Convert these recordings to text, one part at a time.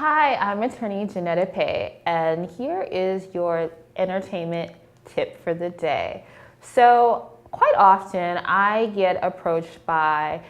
Hi, I'm attorney Johnetta Paye, and here is your entertainment tip for the day. So quite often I get approached by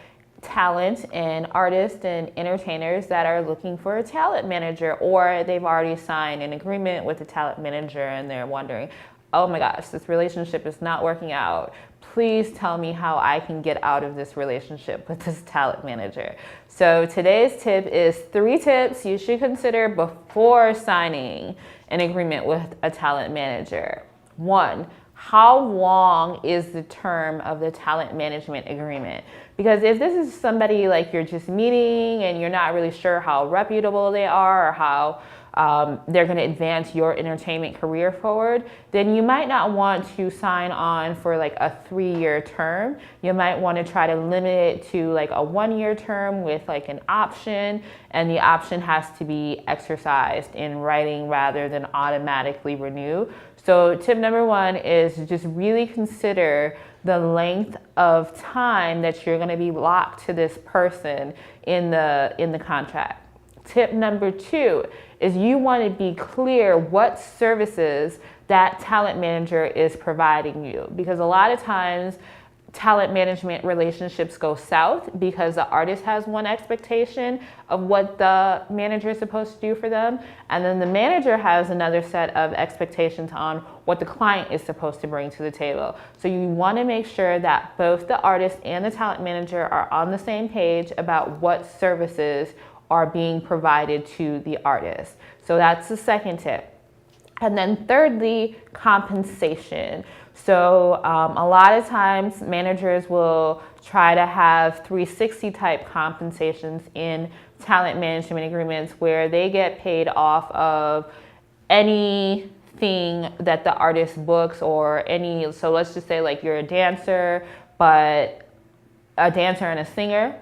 talent and artists and entertainers that are looking for a talent manager, or they've already signed an agreement with a talent manager and they're wondering, oh my gosh, this relationship is not working out. Please tell me how I can get out of this relationship with this talent manager. So today's tip is 3 tips you should consider before signing an agreement with a talent manager. 1, how long is the term of the talent management agreement? Because if this is somebody like you're just meeting and you're not really sure how reputable they are or how they're going to advance your entertainment career forward, then you might not want to sign on for like a 3-year term. You might want to try to limit it to like a 1-year term with like an option, and the option has to be exercised in writing rather than automatically renew. So tip number 1 is just really consider the length of time that you're going to be locked to this person in the contract. Tip number 2 is you want to be clear what services that talent manager is providing you, because a lot of times talent management relationships go south because the artist has one expectation of what the manager is supposed to do for them, and then the manager has another set of expectations on what the client is supposed to bring to the table. So you want to make sure that both the artist and the talent manager are on the same page about what services are being provided to the artist. So that's the second tip. And then thirdly, compensation. So a lot of times managers will try to have 360 type compensations in talent management agreements where they get paid off of anything that the artist books or any, so let's just say like you're a dancer, but a dancer and a singer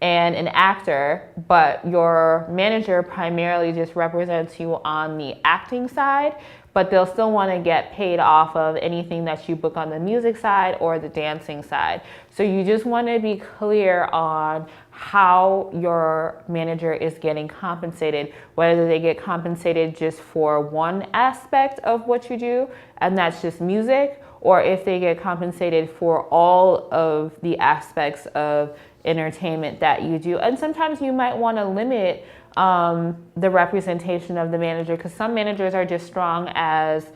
and an actor, but your manager primarily just represents you on the acting side, but they'll still want to get paid off of anything that you book on the music side or the dancing side. So you just want to be clear on how your manager is getting compensated, whether they get compensated just for one aspect of what you do, and that's just music, or if they get compensated for all of the aspects of entertainment that you do. And sometimes you might want to limit the representation of the manager, because some managers are just strong as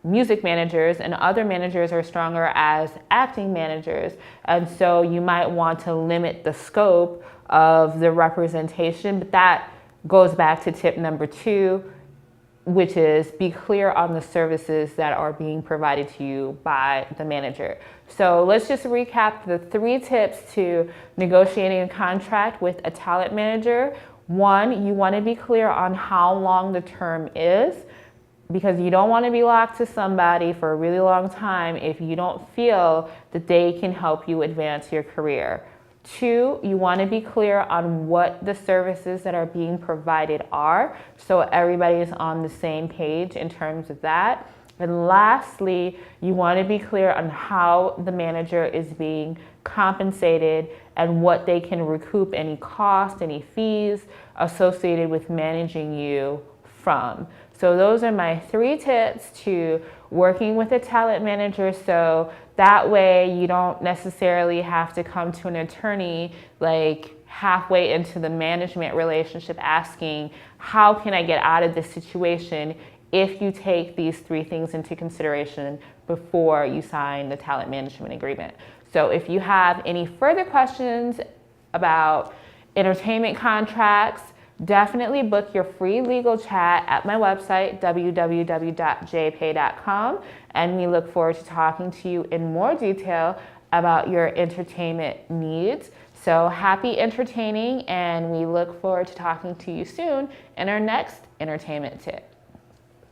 music managers and other managers are stronger as acting managers. And so you might want to limit the scope of the representation, but that goes back to tip number 2, which is be clear on the services that are being provided to you by the manager. So let's just recap the 3 tips to negotiating a contract with a talent manager. 1, you want to be clear on how long the term is, because you don't want to be locked to somebody for a really long time if you don't feel that they can help you advance your career. 2, you want to be clear on what the services that are being provided are, so everybody is on the same page in terms of that. And lastly, you want to be clear on how the manager is being compensated and what they can recoup any cost, any fees associated with managing you from. So those are my 3 tips to working with a talent manager, so that way you don't necessarily have to come to an attorney like halfway into the management relationship asking, how can I get out of this situation, if you take these 3 things into consideration before you sign the talent management agreement. So if you have any further questions about entertainment contracts, definitely book your free legal chat at my website, www.jpaye.com, and we look forward to talking to you in more detail about your entertainment needs. So happy entertaining, and we look forward to talking to you soon in our next entertainment tip.